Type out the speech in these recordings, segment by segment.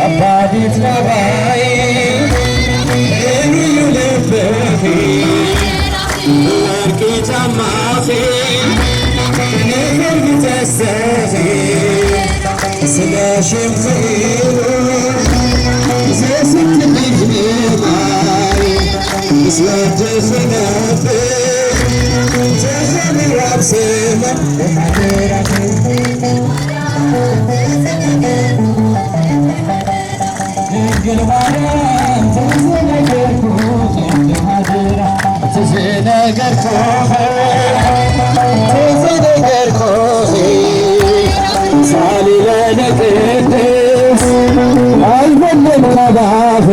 አባዲት ነባይ እምዩ ልብፊ ወርቂ ጫማፊ ንፍር ተሰፊ ስለ ሽምፍሩ ዘስት ልጅማይ ስወድፍ ነብር ተዘምር አብስመ ድንግል ማርያም ተዘነገርኩህ ሳሊለነ ቅድስ አልበለም ከባፍ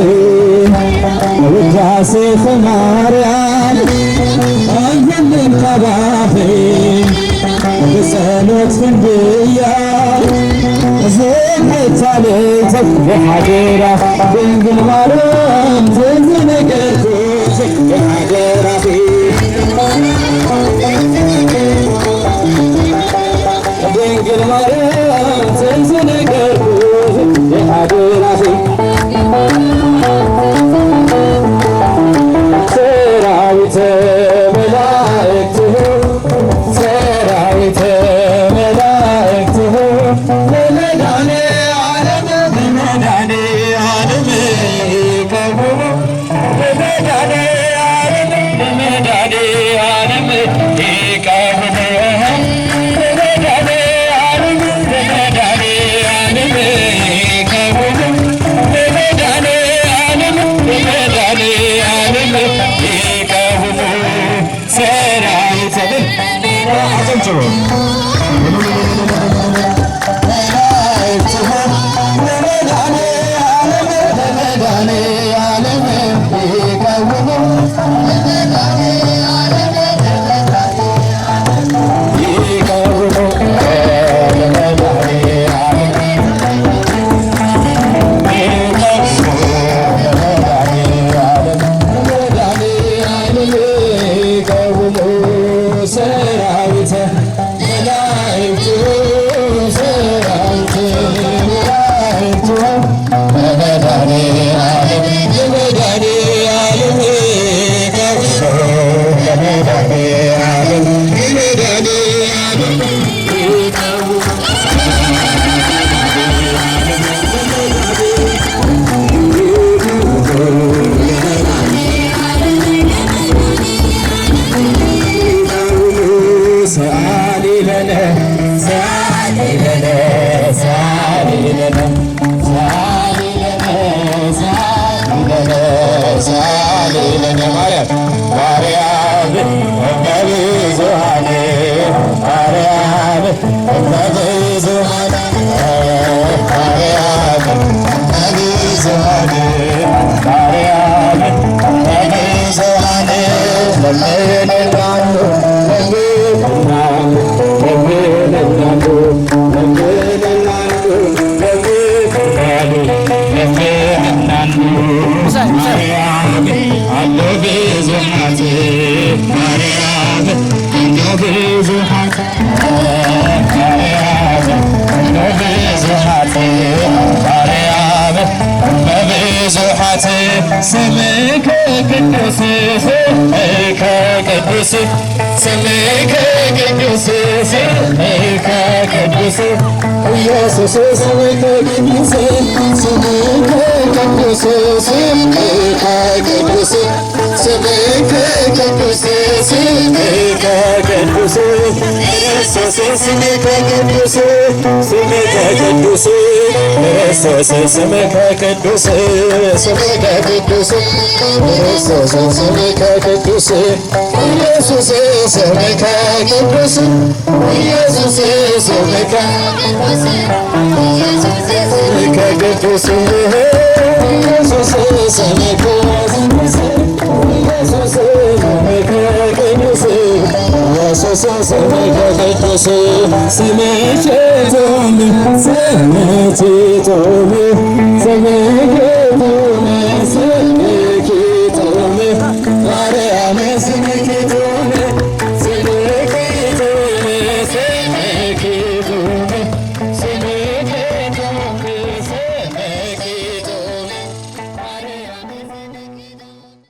ውዳሴህ ማርያም አልበለም ከባፍ በጸሎት ፍንድያ ዘመታለይተ የሓደራ ድንግል ማርያም ተዘነገርኩህ የሓደራ ድንግል ማርያም ተዘነገርኩህ የሓደራ ሰራዊተ መላእክትህ ሰራዊተ መላእክትህ ስምከ ቅዱስ ስምከ ቅዱስ ስምከ ቅዱስ ስምከ ቅዱስ ኢየሱስ ስምከ ቅዱስ ስምከ ቅዱስ ስምከ ቅዱስ ስምከ ቅዱስ ስምከ ቅዱስ ኢየሱስ ስምከ ቅዱስ ስምከ ቅዱስ ኢየሱስ ስምከ ቅዱስ ስምከ ቅዱስ ኢየሱስ ስምከ ቅዱስ ኢየሱስ ስምከ ቅዱስ ኢየሱስ ስምከ ቅዱስ ኢየሱስ ስምከ ቅዱስ ኢየሱስ ስምከ ቅዱስ ኢየሱስ ስምከ ቅዱስ ስምከ ቶሚ ስምከ ቶሚ ስምከ